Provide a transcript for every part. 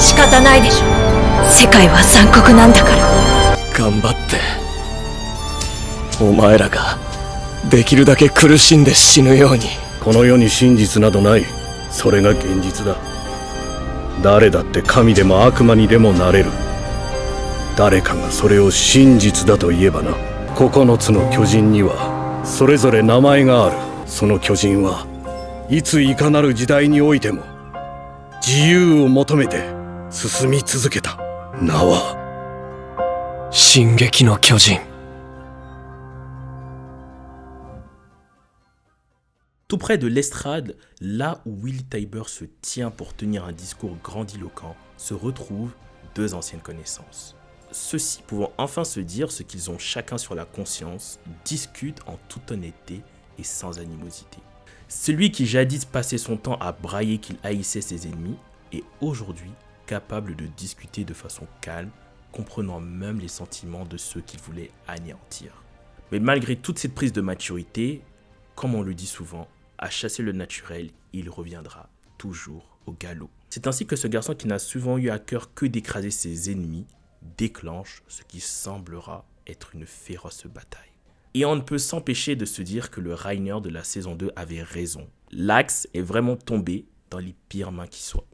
仕方ないでしょ。世界は残酷なんだから。頑張って。お前らができるだけ苦しんで死ぬように。この世に真実などない。それが現実だ。誰だって神でも悪魔にでもなれる。誰かがそれを真実だと言えばな。9つの巨人にはそれぞれ名前がある。その巨人はいついかなる時代においても自由を求めて進み続けた。名は進撃の巨人。Tout près de l'estrade, là où Willy Tybur se tient pour tenir un discours grandiloquent, se retrouvent deux anciennes connaissances. Ceux-ci pouvant enfin se dire ce qu'ils ont chacun sur la conscience, discutent en toute honnêteté et sans animosité. Celui qui jadis passait son temps à brailler qu'il haïssait ses ennemis est aujourd'hui capable de discuter de façon calme, comprenant même les sentiments de ceux qu'il voulait anéantir. Mais malgré toute cette prise de maturité, comme on le dit souvent, à chasser le naturel, il reviendra toujours au galop. C'est ainsi que ce garçon qui n'a souvent eu à cœur que d'écraser ses ennemis déclenche ce qui semblera être une féroce bataille. Et on ne peut s'empêcher de se dire que le Reiner de la saison 2 avait raison. L'axe est vraiment tombé dans les pires mains qui soient.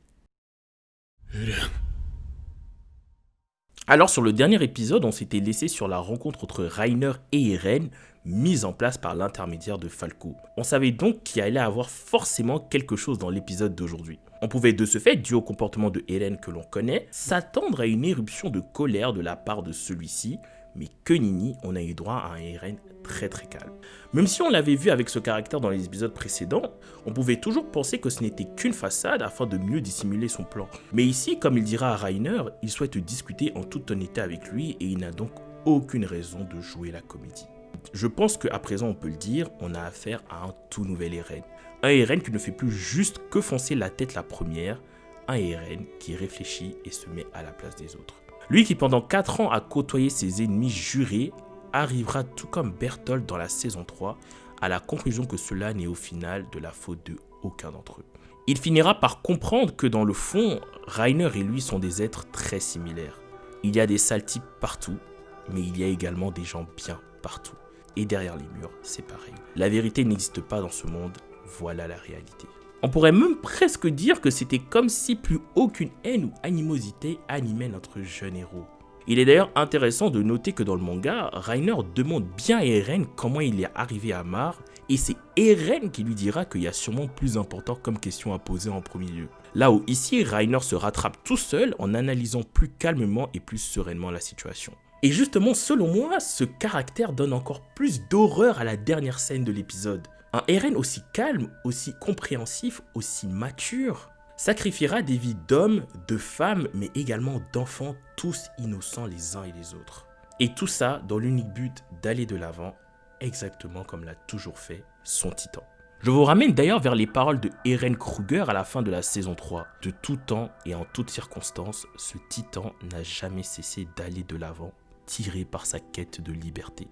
Alors sur le dernier épisode, on s'était laissé sur la rencontre entre Reiner et Eren, mise en place par l'intermédiaire de Falco. On savait donc qu'il allait avoir forcément quelque chose dans l'épisode d'aujourd'hui. On pouvait de ce fait, dû au comportement de Eren que l'on connaît, s'attendre à une éruption de colère de la part de celui-ci, mais que nenni, on a eu droit à un Eren très calme. Même si on l'avait vu avec ce caractère dans les épisodes précédents, on pouvait toujours penser que ce n'était qu'une façade afin de mieux dissimuler son plan. Mais ici, comme il dira à Reiner, il souhaite discuter en toute honnêteté avec lui et il n'a donc aucune raison de jouer la comédie. Je pense qu'à présent on peut le dire, on a affaire à un tout nouvel Eren. Un Eren qui ne fait plus juste que foncer la tête la première, un Eren qui réfléchit et se met à la place des autres. Lui qui pendant 4 ans a côtoyé ses ennemis jurés, arrivera tout comme Bertholdt dans la saison 3 à la conclusion que cela n'est au final de la faute de aucun d'entre eux. Il finira par comprendre que dans le fond, Reiner et lui sont des êtres très similaires. Il y a des sales types partout, mais il y a également des gens bien partout. Et derrière les murs, c'est pareil. La vérité n'existe pas dans ce monde, voilà la réalité. On pourrait même presque dire que c'était comme si plus aucune haine ou animosité animait notre jeune héros. Il est d'ailleurs intéressant de noter que dans le manga, Reiner demande bien à Eren comment il est arrivé à Mar, et c'est Eren qui lui dira qu'il y a sûrement plus important comme question à poser en premier lieu. Là où ici, Reiner se rattrape tout seul en analysant plus calmement et plus sereinement la situation. Et justement, selon moi, ce caractère donne encore plus d'horreur à la dernière scène de l'épisode. Un Eren aussi calme, aussi compréhensif, aussi mature, sacrifiera des vies d'hommes, de femmes, mais également d'enfants, tous innocents les uns et les autres. Et tout ça dans l'unique but d'aller de l'avant, exactement comme l'a toujours fait son titan. Je vous ramène d'ailleurs vers les paroles de Eren Kruger à la fin de la saison 3. De tout temps et en toutes circonstances, ce titan n'a jamais cessé d'aller de l'avant, tiré par sa quête de liberté.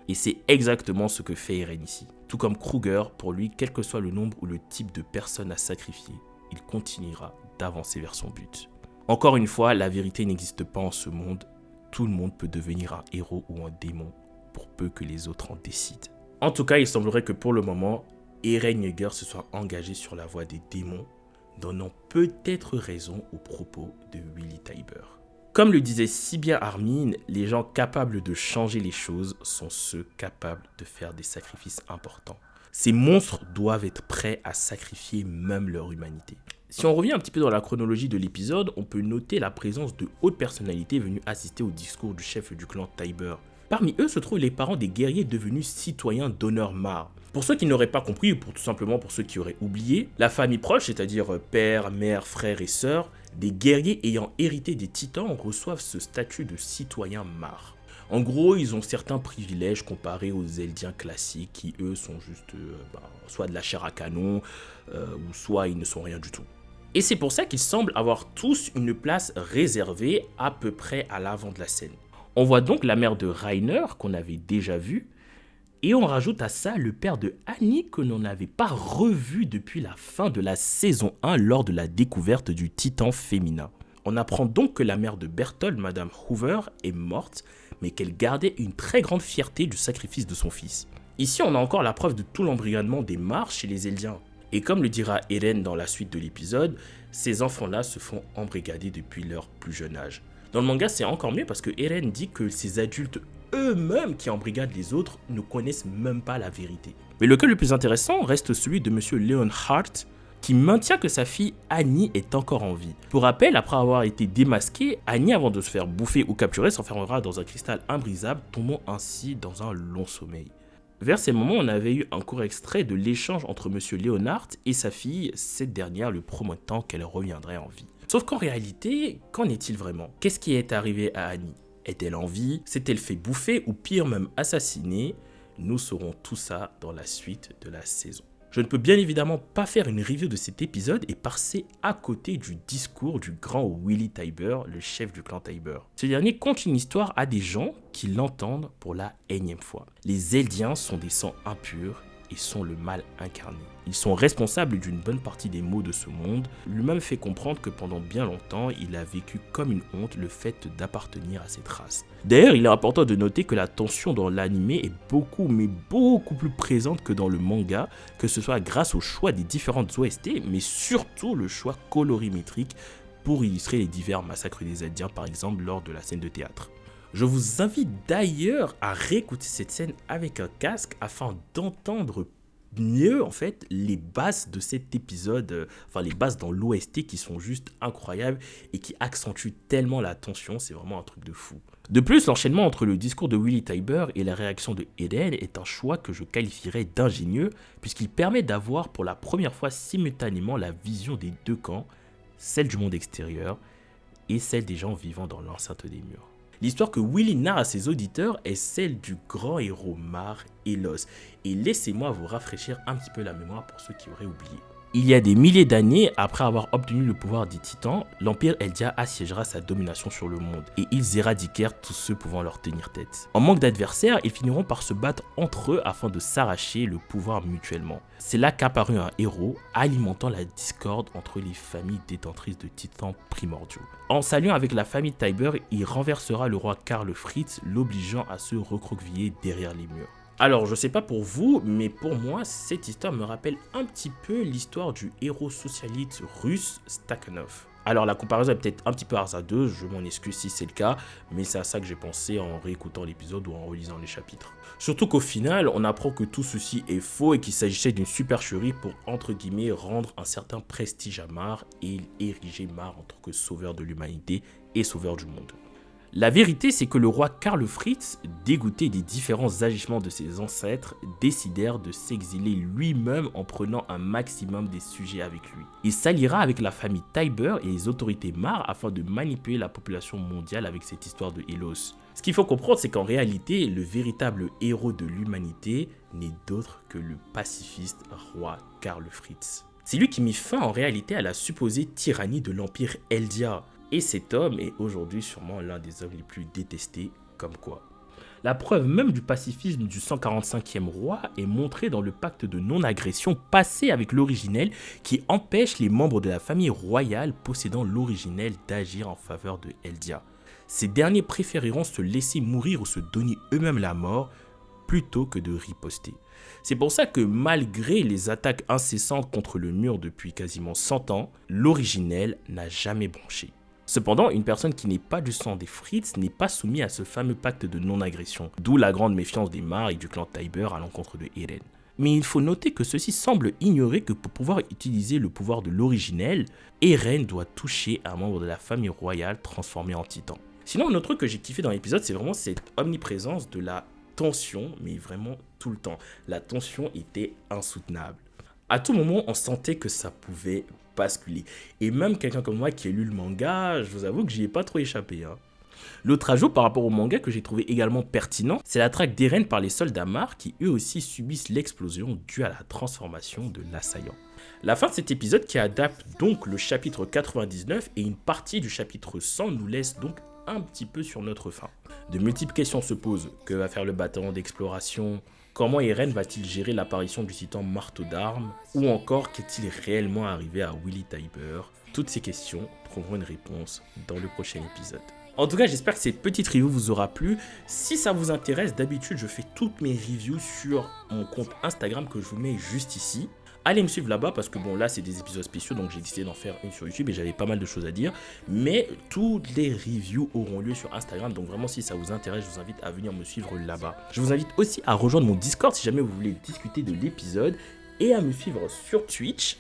Et c'est exactement ce que fait Eren ici. Tout comme Kruger, pour lui, quel que soit le nombre ou le type de personnes à sacrifier, il continuera d'avancer vers son but. Encore une fois, la vérité n'existe pas en ce monde. Tout le monde peut devenir un héros ou un démon, pour peu que les autres en décident. En tout cas, il semblerait que pour le moment, Eren Yeager se soit engagé sur la voie des démons, donnant peut-être raison aux propos de Willy Tybur. Comme le disait si bien Armin, les gens capables de changer les choses sont ceux capables de faire des sacrifices importants. Ces monstres doivent être prêts à sacrifier même leur humanité. Si on revient un petit peu dans la chronologie de l'épisode, on peut noter la présence de hautes personnalités venues assister au discours du chef du clan Tybur. Parmi eux se trouvent les parents des guerriers devenus citoyens d'honneur Mar. Pour ceux qui n'auraient pas compris, ou tout simplement pour ceux qui auraient oublié, la famille proche, c'est-à-dire père, mère, frère et sœur, des guerriers ayant hérité des titans reçoivent ce statut de citoyen Mar. En gros, ils ont certains privilèges comparés aux Eldiens classiques qui, eux, sont juste soit de la chair à canon, ou soit ils ne sont rien du tout. Et c'est pour ça qu'ils semblent avoir tous une place réservée à peu près à l'avant de la scène. On voit donc la mère de Reiner, qu'on avait déjà vue, et on rajoute à ça le père de Annie que l'on n'avait pas revu depuis la fin de la saison 1 lors de la découverte du titan féminin. On apprend donc que la mère de Berthold, Madame Hoover, est morte, mais qu'elle gardait une très grande fierté du sacrifice de son fils. Ici, on a encore la preuve de tout l'embrigadement des Marr chez les Eldiens. Et comme le dira Eren dans la suite de l'épisode, ces enfants-là se font embrigader depuis leur plus jeune âge. Dans le manga, c'est encore mieux parce que Eren dit que ces adultes eux-mêmes qui embrigadent les autres ne connaissent même pas la vérité. Mais le cas le plus intéressant reste celui de Monsieur Leonhardt, qui maintient que sa fille Annie est encore en vie. Pour rappel, après avoir été démasquée, Annie, avant de se faire bouffer ou capturer, s'enfermera dans un cristal imbrisable, tombant ainsi dans un long sommeil. Vers ces moments, on avait eu un court extrait de l'échange entre Monsieur Leonhardt et sa fille, cette dernière le promettant qu'elle reviendrait en vie. Sauf qu'en réalité, qu'en est-il vraiment? Qu'est-ce qui est arrivé à Annie? Est-elle en vie? S'est-elle fait bouffer ou pire même assassinée? Nous saurons tout ça dans la suite de la saison. Je ne peux bien évidemment pas faire une review de cet épisode et passer à côté du discours du grand Willy Tybur, le chef du clan Tybur. Ce dernier conte une histoire à des gens qui l'entendent pour la énième fois. Les Eldiens sont des sangs impurs et sont le mal incarné. Ils sont responsables d'une bonne partie des maux de ce monde. Lui-même fait comprendre que pendant bien longtemps, il a vécu comme une honte le fait d'appartenir à cette race. D'ailleurs, il est important de noter que la tension dans l'anime est beaucoup plus présente que dans le manga, que ce soit grâce au choix des différentes OST, mais surtout le choix colorimétrique pour illustrer les divers massacres des Indiens, par exemple lors de la scène de théâtre. Je vous invite d'ailleurs à réécouter cette scène avec un casque afin d'entendre mieux en fait les bases de cet épisode, les bases dans l'OST qui sont juste incroyables et qui accentuent tellement la tension, c'est vraiment un truc de fou. De plus, l'enchaînement entre le discours de Willy Tybur et la réaction de Eren est un choix que je qualifierais d'ingénieux puisqu'il permet d'avoir pour la première fois simultanément la vision des deux camps, celle du monde extérieur et celle des gens vivant dans l'enceinte des murs. L'histoire que Willy narre à ses auditeurs est celle du grand héros Marr Elos. Et laissez-moi vous rafraîchir un petit peu la mémoire pour ceux qui auraient oublié. Il y a des milliers d'années, après avoir obtenu le pouvoir des Titans, l'Empire Eldia assiégera sa domination sur le monde et ils éradiquèrent tous ceux pouvant leur tenir tête. En manque d'adversaires, ils finiront par se battre entre eux afin de s'arracher le pouvoir mutuellement. C'est là qu'apparut un héros alimentant la discorde entre les familles détentrices de Titans primordiaux. En s'alliant avec la famille Tybur, il renversera le roi Karl Fritz, l'obligeant à se recroqueviller derrière les murs. Alors, je sais pas pour vous, mais pour moi, cette histoire me rappelle un petit peu l'histoire du héros socialiste russe Stakhanov. Alors, la comparaison est peut-être un petit peu hasardeuse, je m'en excuse si c'est le cas, mais c'est à ça que j'ai pensé en réécoutant l'épisode ou en relisant les chapitres. Surtout qu'au final, on apprend que tout ceci est faux et qu'il s'agissait d'une supercherie pour, entre guillemets, rendre un certain prestige à Marr et ériger Marr en tant que sauveur de l'humanité et sauveur du monde. La vérité, c'est que le roi Karl Fritz, dégoûté des différents agissements de ses ancêtres, décidèrent de s'exiler lui-même en prenant un maximum des sujets avec lui. Il s'alliera avec la famille Tybur et les autorités Marr afin de manipuler la population mondiale avec cette histoire de Elos. Ce qu'il faut comprendre, c'est qu'en réalité, le véritable héros de l'humanité n'est d'autre que le pacifiste roi Karl Fritz. C'est lui qui mit fin en réalité à la supposée tyrannie de l'Empire Eldia. Et cet homme est aujourd'hui sûrement l'un des hommes les plus détestés, comme quoi. La preuve même du pacifisme du 145e roi est montrée dans le pacte de non-agression passé avec l'originel qui empêche les membres de la famille royale possédant l'originel d'agir en faveur de Eldia. Ces derniers préféreront se laisser mourir ou se donner eux-mêmes la mort plutôt que de riposter. C'est pour ça que malgré les attaques incessantes contre le mur depuis quasiment 100 ans, l'originel n'a jamais bronché. Cependant, une personne qui n'est pas du sang des Fritz n'est pas soumise à ce fameux pacte de non-agression, d'où la grande méfiance des Marr et du clan Tybur à l'encontre de Eren. Mais il faut noter que ceux-ci semblent ignorer que pour pouvoir utiliser le pouvoir de l'originel, Eren doit toucher un membre de la famille royale transformé en titan. Sinon, un autre truc que j'ai kiffé dans l'épisode, c'est vraiment cette omniprésence de la tension, mais vraiment tout le temps. La tension était insoutenable. À tout moment, on sentait que ça pouvait basculer. Et même quelqu'un comme moi qui a lu le manga, je vous avoue que j'y ai pas trop échappé. L'autre ajout par rapport au manga que j'ai trouvé également pertinent, c'est la traque d'Eren par les soldats Marr qui eux aussi subissent l'explosion due à la transformation de l'assaillant. La fin de cet épisode qui adapte donc le chapitre 99 et une partie du chapitre 100 nous laisse donc un petit peu sur notre faim. De multiples questions se posent. Que va faire le bataillon d'exploration? Comment Eren va-t-il gérer l'apparition du titan marteau d'armes? Ou encore, qu'est-il réellement arrivé à Willy Tybur? Toutes ces questions trouveront une réponse dans le prochain épisode. En tout cas, j'espère que cette petite review vous aura plu. Si ça vous intéresse, d'habitude, je fais toutes mes reviews sur mon compte Instagram que je vous mets juste ici. Allez me suivre là-bas parce que bon, là, c'est des épisodes spéciaux, donc j'ai décidé d'en faire une sur YouTube et j'avais pas mal de choses à dire. Mais toutes les reviews auront lieu sur Instagram, donc vraiment, si ça vous intéresse, je vous invite à venir me suivre là-bas. Je vous invite aussi à rejoindre mon Discord si jamais vous voulez discuter de l'épisode et à me suivre sur Twitch.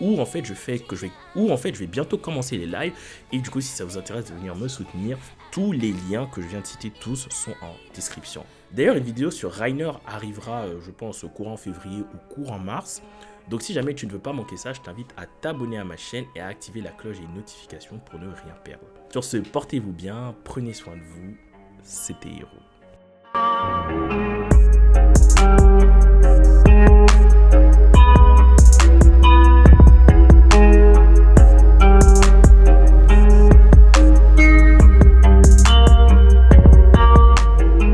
Où en fait je vais bientôt commencer les lives et du coup si ça vous intéresse de venir me soutenir, tous les liens que je viens de citer tous sont en description. D'ailleurs une vidéo sur Reiner arrivera je pense courant février ou courant mars, donc si jamais tu ne veux pas manquer ça, je t'invite à t'abonner à ma chaîne et à activer la cloche et les notifications pour ne rien perdre. Sur ce, portez-vous bien, prenez soin de vous, c'était Hero.